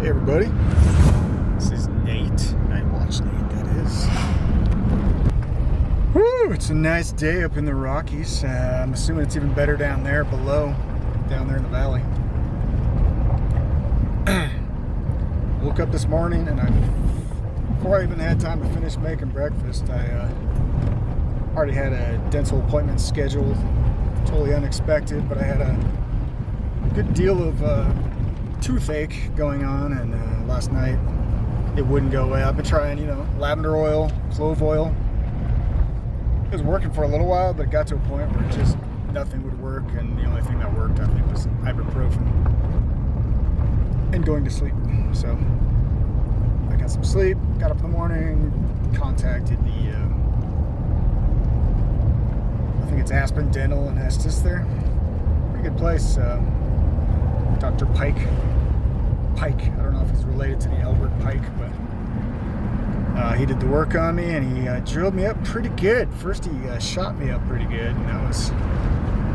Hey everybody, this is Nate, Nightwatch N8 that is. Woo, it's a nice day up in the Rockies. I'm assuming it's even better down there below, down there in the valley. Woke up this morning and before I even had time to finish making breakfast, I already had a dental appointment scheduled, totally unexpected, but I had a good deal of toothache going on, and last night it wouldn't go away. I've been trying, lavender oil, clove oil. It was working for a little while, but it got to a point where just nothing would work, and the only thing that worked, I think, was ibuprofen and going to sleep. So I got some sleep, got up in the morning, contacted the I think it's Aspen Dental and Estes there. Pretty good place. Dr. Pike. I don't know if he's related to the Albert Pike, but he did the work on me, and he drilled me up pretty good. First, he shot me up pretty good, and it's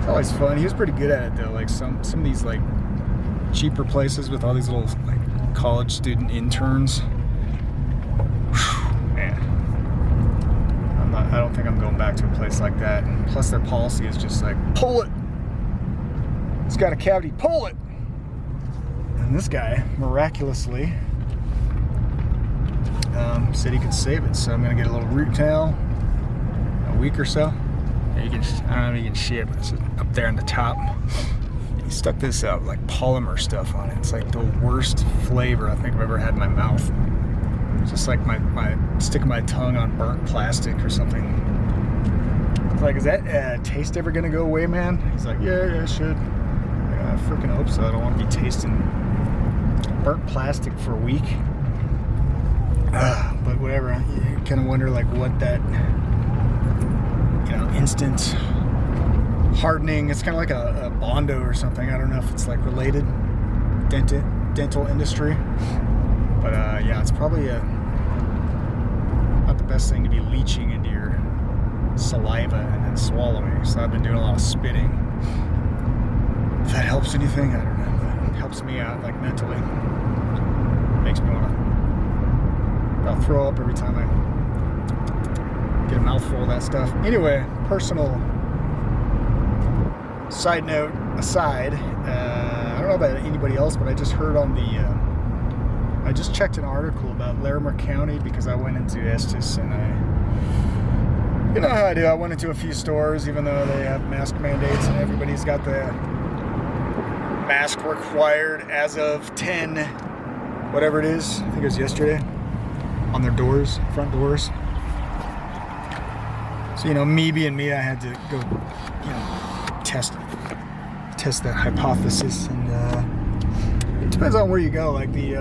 always fun. He was pretty good at it though. Like some of these like cheaper places with all these little like college student interns. Whew, man, I don't think I'm going back to a place like that. Plus, their policy is just like, pull it. It's got a cavity, pull it. And this guy, miraculously, said he could save it. So I'm going to get a little root canal, a week or so. Yeah, I don't know if you can see it, but it's up there on the top. He stuck this like polymer stuff on it. It's like the worst flavor I think I've ever had in my mouth. It's just like my sticking my tongue on burnt plastic or something. It's like, is that taste ever going to go away, man? He's like, yeah, it should. I freaking hope so. I don't want to be tasting burnt plastic for a week. But whatever. You kind of wonder like what that, instant hardening. It's kind of like a Bondo or something. I don't know if it's like related. Dental industry. But yeah, it's probably not the best thing to be leaching into your saliva and then swallowing. So I've been doing a lot of spitting. If that helps anything, I don't know. But it helps me out, like mentally. Makes me want to about throw up every time I get a mouthful of that stuff. Anyway, personal side note aside, I don't know about anybody else, but I just heard on I just checked an article about Larimer County because I went into Estes and you know how I do. I went into a few stores, even though they have mask mandates and everybody's got the mask required as of 10, whatever it is. I think it was yesterday, on their doors, front doors. So, me being me, I had to go, test that hypothesis. And it depends on where you go. Like the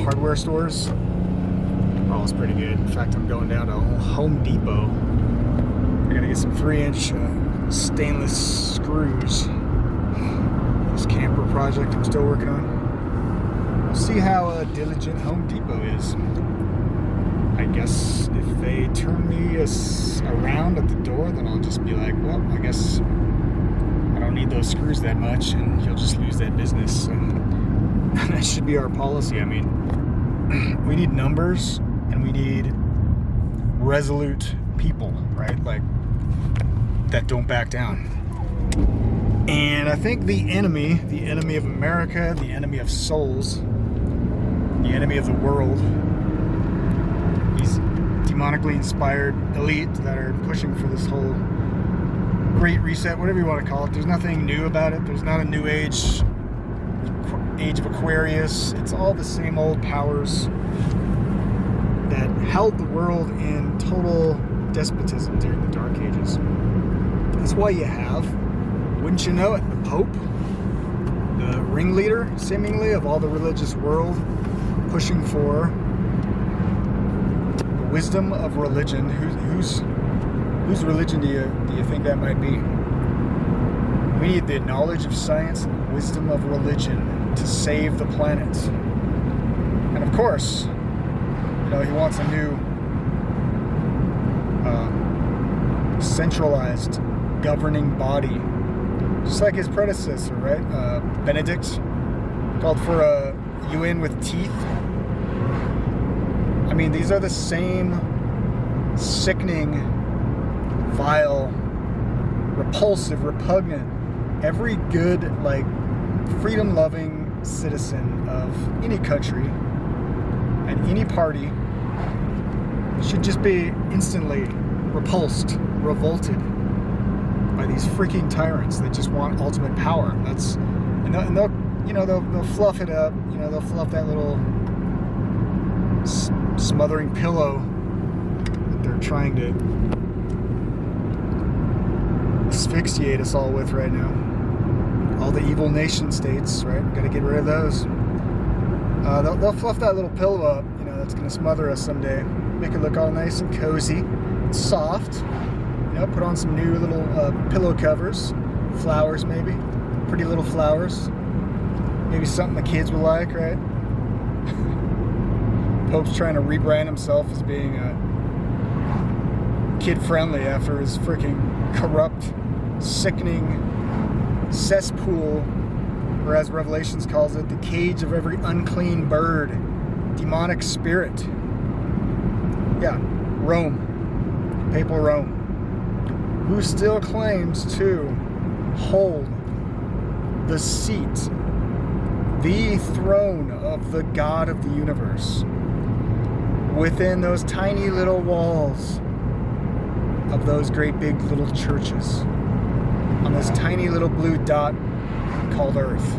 hardware stores are always pretty good. In fact, I'm going down to Home Depot. I gotta get some 3-inch stainless screws. This camper project I'm still working on. We'll see how diligent Home Depot is. I guess if they turn me around at the door, then I'll just be like, well, I guess I don't need those screws that much, and you'll just lose that business. And that should be our policy. I mean, we need numbers, and we need resolute people, right? Like, that don't back down. And I think the enemy of America, the enemy of souls, the enemy of the world, these demonically inspired elite that are pushing for this whole great reset, whatever you want to call it. There's nothing new about it. There's not a new age of Aquarius. It's all the same old powers that held the world in total despotism during the Dark Ages. That's why you have, wouldn't you know it, the Pope, the ringleader, seemingly, of all the religious world, pushing for the wisdom of religion. Whose religion do you think that might be? We need the knowledge of science and the wisdom of religion to save the planet. And of course, he wants a new centralized governing body, just like his predecessor, right? Benedict called for a you in with teeth. I mean, these are the same sickening, vile, repulsive, repugnant, every good, like, freedom-loving citizen of any country and any party should just be instantly repulsed, revolted by these freaking tyrants that just want ultimate power. And they'll fluff it up. You know, they'll fluff that little smothering pillow that they're trying to asphyxiate us all with right now. All the evil nation states, right? We've got to get rid of those. They'll fluff that little pillow up, you know, that's going to smother us someday. Make it look all nice and cozy, soft. You know, put on some new little pillow covers, flowers maybe, pretty little flowers. Maybe something the kids will like, right? Pope's trying to rebrand himself as being kid-friendly after his freaking corrupt, sickening cesspool, or as Revelations calls it, the cage of every unclean bird, demonic spirit. Yeah, Rome, papal Rome, who still claims to hold the seat, the throne of the God of the universe, within those tiny little walls of those great big little churches, on this tiny little blue dot called Earth.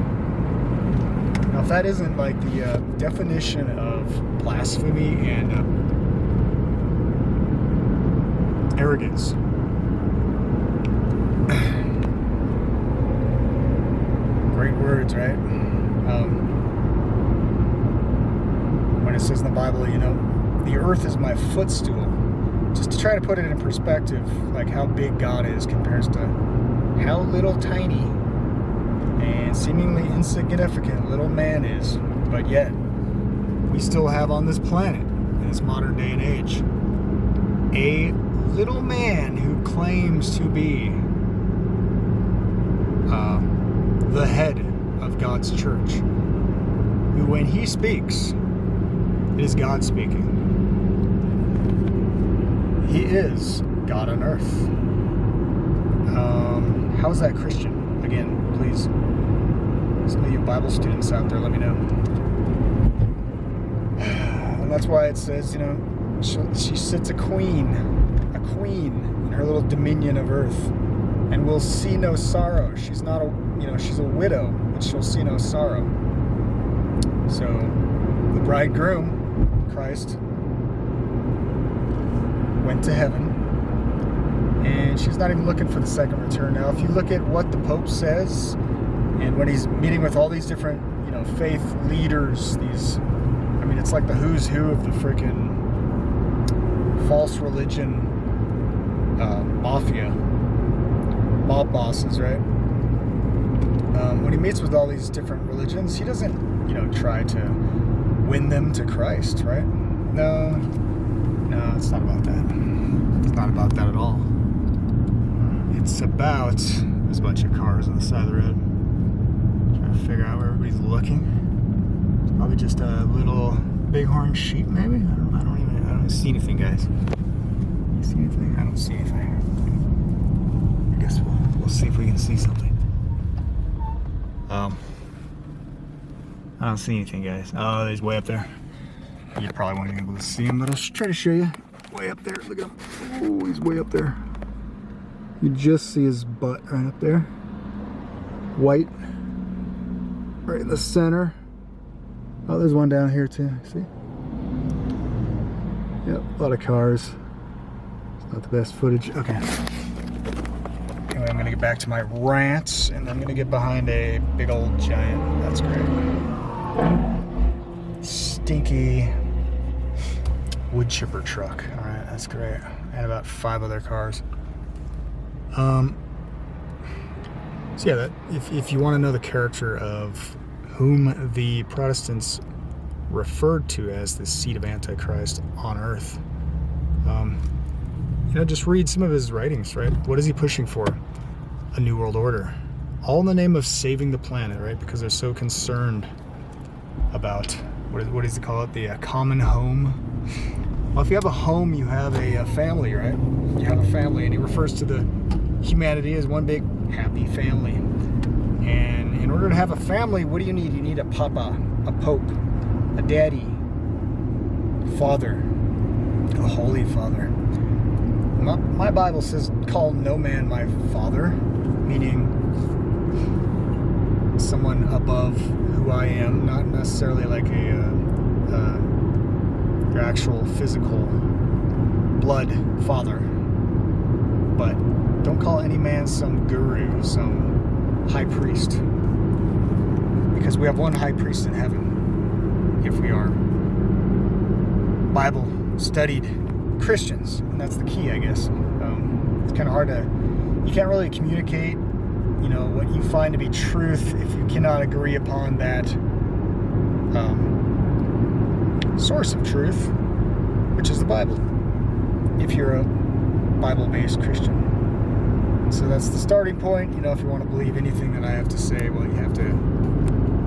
Now, if that isn't like the definition of blasphemy and arrogance, great words, right? When it says in the Bible, you know, the earth is my footstool, just to try to put it in perspective, like how big God is compared to how little tiny and seemingly insignificant little man is. But yet, we still have on this planet, in this modern day and age, a little man who claims to be the head of God's church, who, when he speaks, it is God speaking. He is God on earth. How is that Christian? Again, please, some of you Bible students out there, let me know. And that's why it says, you know, she sits a queen in her little dominion of earth, and will see no sorrow. She's not a, you know, she's a widow, but she'll see no sorrow. So the bridegroom, Christ, went to heaven, and she's not even looking for the second return. Now, if you look at what the Pope says, and when he's meeting with all these different, you know, faith leaders, these, I mean, it's like the who's who of the freaking false religion mafia, mob bosses, right? When he meets with all these different religions, he doesn't, you know, try to win them to Christ, right? No, it's not about that. It's not about that at all. It's about, there's a bunch of cars on the side of the road. Trying to figure out where everybody's looking. Probably just a little bighorn sheep, maybe? I don't see anything, guys. You see anything? I don't see anything. I guess we'll see if we can see something. I don't see anything, guys. Oh, he's way up there. You probably won't be able to see him, but I'll try to show you. Way up there, look at him. Oh, he's way up there. You just see his butt right up there. White. Right in the center. Oh, there's one down here too, see? Yep, a lot of cars. It's not the best footage. Okay. Anyway, I'm gonna get back to my rants, and I'm gonna get behind a big old giant. That's great. Stinky wood chipper truck. All right, that's great. And about 5 other cars. So yeah, that if you want to know the character of whom the Protestants referred to as the seed of Antichrist on earth, you know, just read some of his writings, right? What is he pushing for? A new world order. All in the name of saving the planet, right? Because they're so concerned about, what does it call it? The common home. Well, if you have a home, you have a family, right? You have a family, and he refers to the humanity as one big happy family. And in order to have a family, what do you need? You need a papa, a pope, a daddy, father, a holy father. My Bible says, call no man my father, meaning someone above who I am, not necessarily like your actual physical blood father, but don't call any man some guru, some high priest, because we have one high priest in heaven if we are Bible studied Christians, and that's the key, I guess. It's kind of hard to, you can't really communicate, what you find to be truth if you cannot agree upon that source of truth, which is the Bible, if you're a Bible-based Christian. So that's the starting point. If you want to believe anything that I have to say, well, you have to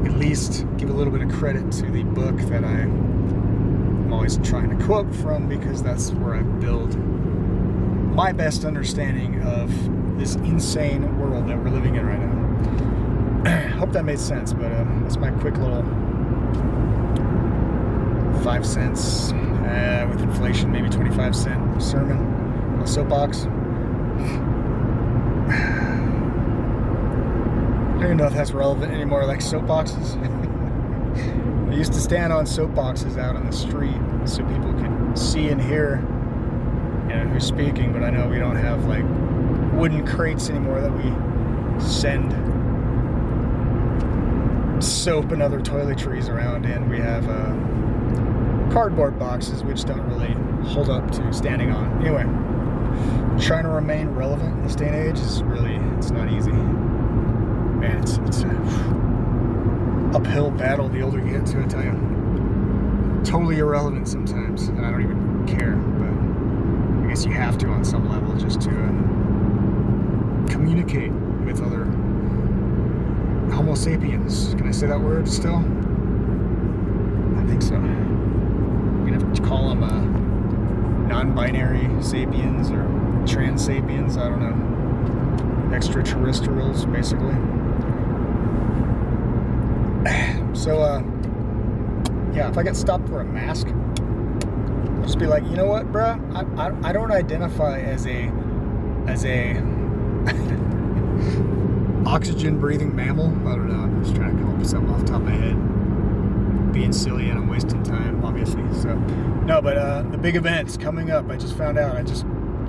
at least give a little bit of credit to the book that I'm always trying to quote from, because that's where I build my best understanding of this insane world that we're living in right now. Hope that made sense, but that's my quick little 5 cents, with inflation, maybe 25-cent sermon on a soapbox. I don't even know if that's relevant anymore, like soapboxes. I used to stand on soapboxes out on the street so people could see and hear who's speaking, but I know we don't have like wooden crates anymore that we send soap and other toiletries around in. We have cardboard boxes, which don't really hold up to standing on. Anyway, trying to remain relevant in this day and age is really, it's not easy. Man, it's an uphill battle the older you get, too, I tell you. Totally irrelevant sometimes, and I don't even care, but I guess you have to on some level just to communicate with other Homo sapiens. Can I say that word still? I think so. You're gonna have to call them non-binary sapiens or trans sapiens, I don't know. Extraterrestrials, basically. So, yeah, if I get stopped for a mask, I'll just be like, you know what, bruh? I don't identify as a oxygen-breathing mammal. I don't know. I'm just trying to come up with something off the top of my head. Being silly, and I'm wasting time, obviously. So, no, but the big events coming up. I just found out. I just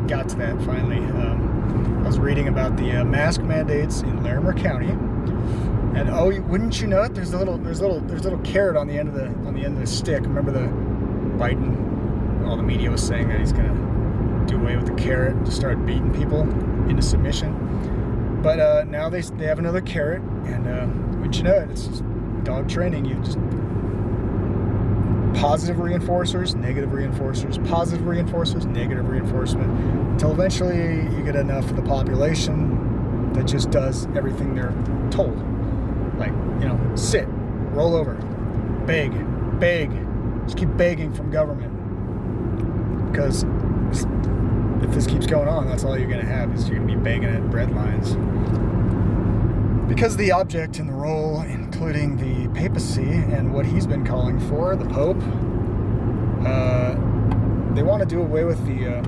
got to that finally. I was reading about the mask mandates in Larimer County, and wouldn't you know it? There's a little carrot on the end of the stick. Remember the Biden? All the media was saying that he's gonna do away with the carrot and just start beating people into submission. But now they have another carrot, and wouldn't you know it? It's just dog training. You just positive reinforcers, negative reinforcers, positive reinforcers, negative reinforcement, until eventually you get enough of the population that just does everything they're told. Like, sit, roll over, beg, just keep begging from government. Because if this keeps going on, that's all you're going to have, is you're going to be begging at bread lines. Because the object and the role, including the papacy and what he's been calling for, the Pope, they want to do away with the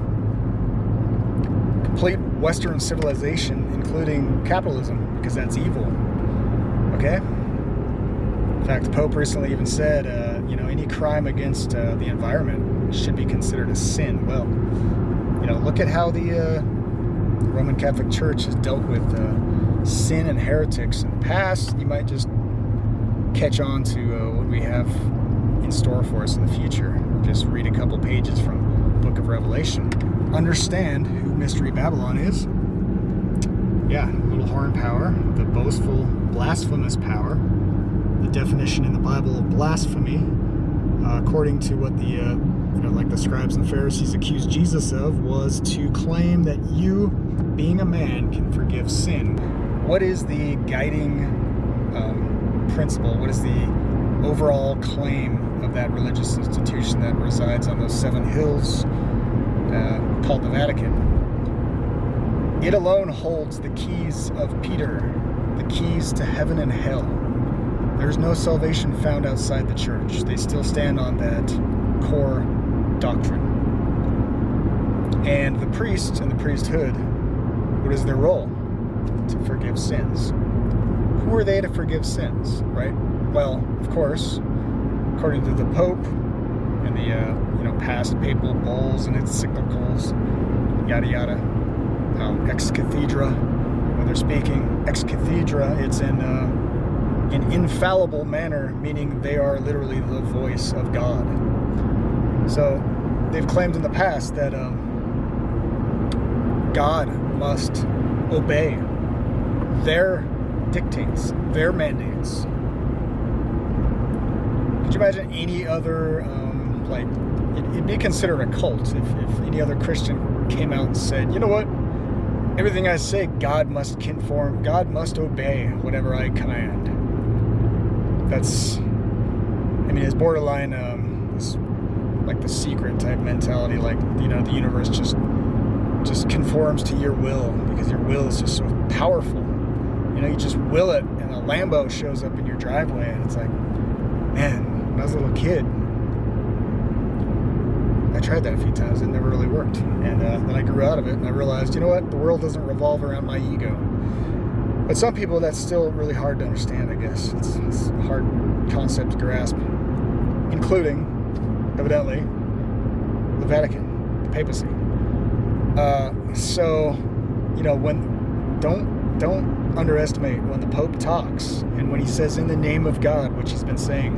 complete Western civilization, including capitalism, because that's evil. Okay? In fact, the Pope recently even said, any crime against the environment should be considered a sin. Well, look at how the Roman Catholic Church has dealt with sin and heretics in the past. You might just catch on to what we have in store for us in the future. Just read a couple pages from the Book of Revelation. Understand who Mystery Babylon is. Yeah, little horn power, the boastful, blasphemous power. The definition in the Bible of blasphemy, according to what the like the scribes and Pharisees accused Jesus of, was to claim that you, being a man, can forgive sin. What is the guiding principle? What is the overall claim of that religious institution that resides on those 7 hills called the Vatican. It alone holds the keys of Peter, the keys to heaven and hell. There's no salvation found outside the church. They still stand on that core doctrine. And the priests and the priesthood, what is their role? To forgive sins. Who are they to forgive sins, right? Well, of course, according to the Pope and the past papal bulls and encyclicals, yada yada, ex cathedra, when they're speaking ex cathedra, it's in an infallible manner, meaning they are literally the voice of God. So they've claimed in the past that God must obey their dictates, their mandates. Could you imagine any other, it'd be considered a cult if any other Christian came out and said, you know what, everything I say, God must conform, God must obey whatever I command. That's, it's borderline, it's like the Secret type mentality, like, the universe just conforms to your will because your will is just so powerful. You just will it, and a Lambo shows up in your driveway, and it's like, man, when I was a little kid, I tried that a few times. It never really worked. And then I grew out of it, and I realized, you know what? The world doesn't revolve around my ego. But some people, that's still really hard to understand, I guess. It's a hard concept to grasp, including, evidently, the Vatican, the papacy. Don't underestimate when the Pope talks and when he says in the name of God, which he's been saying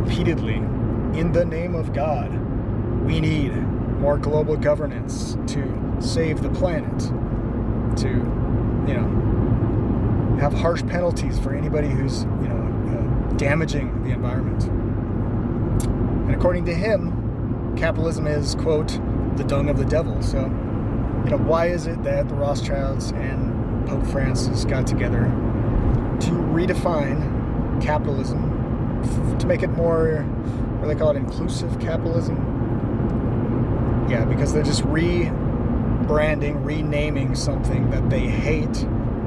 repeatedly, in the name of God, we need more global governance to save the planet, to, have harsh penalties for anybody who's, damaging the environment. And according to him, capitalism is, quote, the dung of the devil. So, why is it that the Rothschilds and Pope Francis got together to redefine capitalism, to make it more, what do they call it, inclusive capitalism? Yeah, because they're just rebranding, renaming something that they hate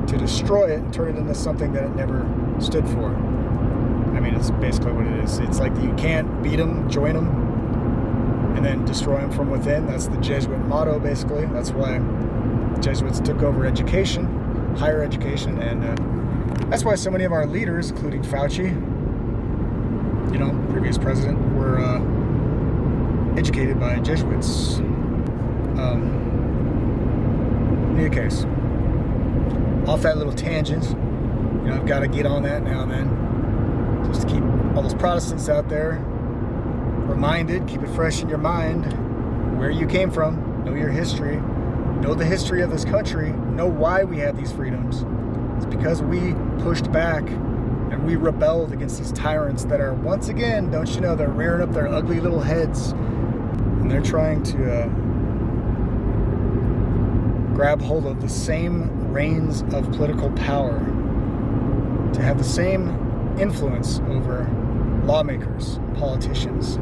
to destroy it and turn it into something that it never stood for. It's basically what it is. It's like you can't beat them, join them, and then destroy them from within. That's the Jesuit motto, basically. That's why the Jesuits took over education, higher education, and that's why so many of our leaders, including Fauci, previous president, were educated by Jesuits. In any case, off that little tangent, I've got to get on that now and then, just to keep all those Protestants out there reminded, keep it fresh in your mind, where you came from, know your history, know the history of this country, know why we have these freedoms. It's because we pushed back and we rebelled against these tyrants that are, once again, don't you know, they're rearing up their ugly little heads, and they're trying to grab hold of the same reins of political power, to have the same influence over lawmakers, politicians,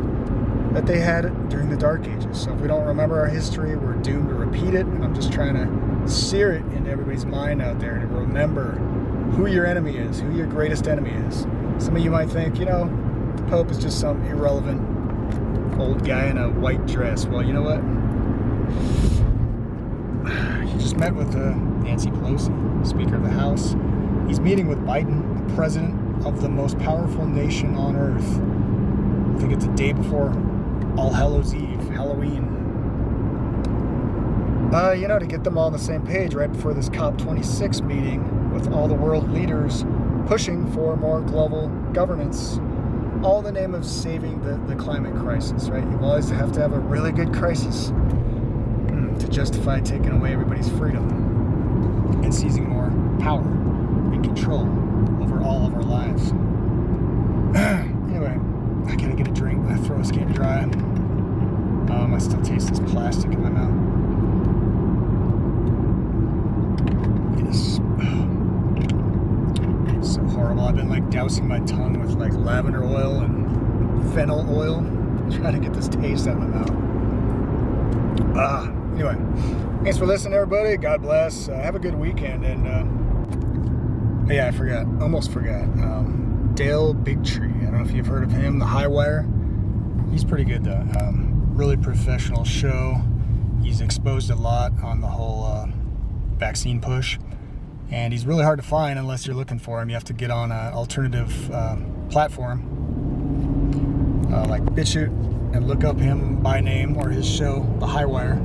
that they had during the Dark Ages. So if we don't remember our history, we're doomed to repeat it, and I'm just trying to sear it into everybody's mind out there to remember who your enemy is, who your greatest enemy is. Some of you might think, the Pope is just some irrelevant old guy in a white dress. Well, you know what? He just met with Nancy Pelosi, Speaker of the House. He's meeting with Biden, the president of the most powerful nation on earth. I think it's the day before All Hallows Eve, Halloween. To get them all on the same page right before this COP26 meeting with all the world leaders pushing for more global governance, all in the name of saving the climate crisis, right? You always have to have a really good crisis to justify taking away everybody's freedom and seizing more power and control over all of our lives. Anyway, I gotta get a drink. My throat's getting dry. I still taste this plastic in my mouth. It is so horrible. I've been dousing my tongue with lavender oil and fennel oil. I'm trying to get this taste out of my mouth. Anyway, thanks for listening, everybody. God bless. Have a good weekend. And yeah, almost forgot. Dale Bigtree. I don't know if you've heard of him. The Highwire. He's pretty good though. Really professional show. He's exposed a lot on the whole vaccine push, and he's really hard to find unless you're looking for him. You have to get on an alternative platform like BitChute and look up him by name or his show, The Highwire.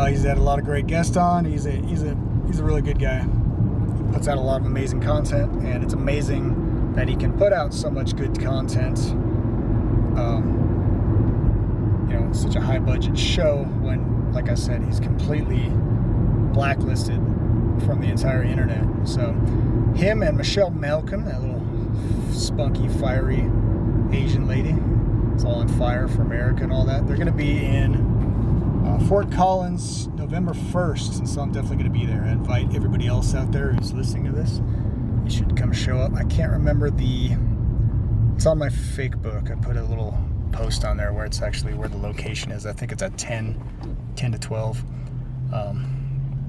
He's had a lot of great guests on. He's a really good guy. He puts out a lot of amazing content, and it's amazing that he can put out so much good content. Such a high budget show when, like I said, he's completely blacklisted from the entire internet. So him and Michelle Malcolm, that little spunky, fiery Asian lady, it's all on fire for America and all that, they're going to be in Fort Collins November 1st, and so I'm definitely going to be there. I invite everybody else out there who's listening to this. You should come show up. I can't remember it's on my fake book. I put a little post on there where it's actually where the location is. I think it's at 10 to 12,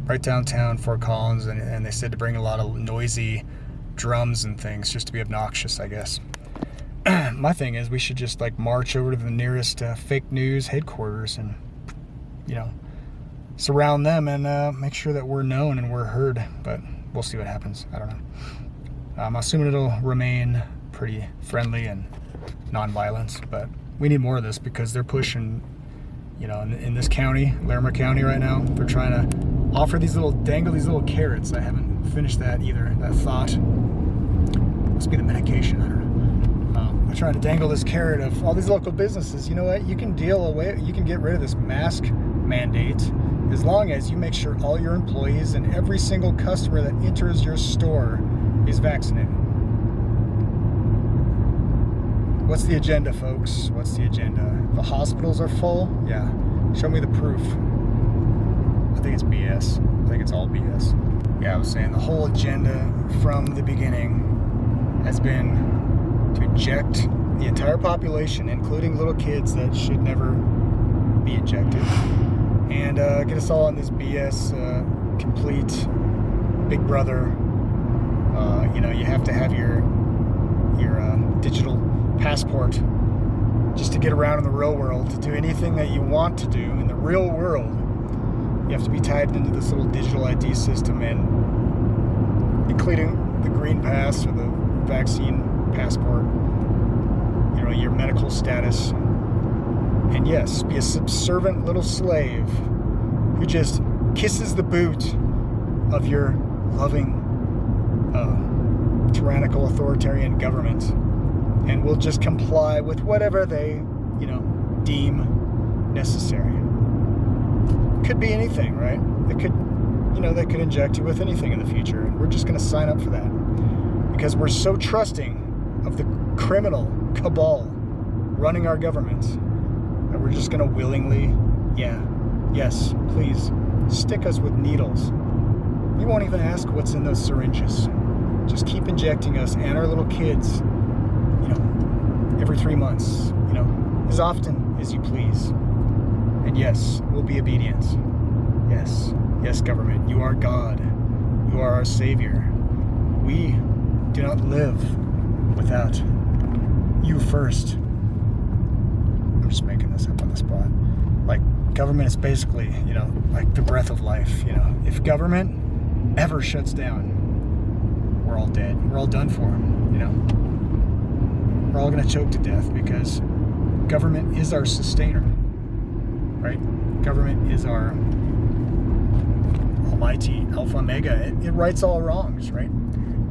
right downtown Fort Collins, and they said to bring a lot of noisy drums and things just to be obnoxious, I guess. My thing is we should just march over to the nearest fake news headquarters and surround them and make sure that we're known and we're heard, but we'll see what happens. I don't know. I'm assuming it'll remain pretty friendly and non-violence, but we need more of this because they're pushing, in this county, Larimer County right now, they're trying to offer these little carrots. I haven't finished that either, that thought. Must be the medication, I don't know. They're trying to dangle this carrot of all these local businesses. You know what? You can get rid of this mask mandate as long as you make sure all your employees and every single customer that enters your store is vaccinated. What's the agenda, folks? What's the agenda? The hospitals are full? Yeah. Show me the proof. I think it's BS. I think it's all BS. Yeah, I was saying the whole agenda from the beginning has been to eject the entire population, including little kids that should never be ejected, and get us all on this BS, complete Big Brother. You have to have your digital passport just to get around in the real world. To do anything that you want to do in the real world, you have to be tied into this little digital ID system, and including the green pass or the vaccine passport, your medical status, and yes, be a subservient little slave who just kisses the boot of your loving tyrannical authoritarian government and will just comply with whatever they deem necessary. Could be anything, right? They could inject you with anything in the future, and we're just going to sign up for that because we're so trusting of the criminal cabal running our government that we're just going to willingly, yes, please stick us with needles. We won't even ask what's in those syringes. Just keep injecting us and our little kids, every 3 months, as often as you please. And yes, we'll be obedient. Yes, government, you are God. You are our Savior. We do not live without you first. I'm just making this up on the spot. Government is basically, the breath of life. If government ever shuts down, we're all dead. We're all done for. We're all going to choke to death because government is our sustainer, right? Government is our almighty alpha omega. It rights all wrongs, right?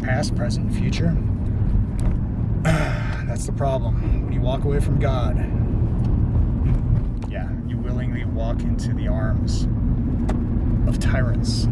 Past, present, future. That's the problem. When you walk away from God, you willingly walk into the arms of tyrants.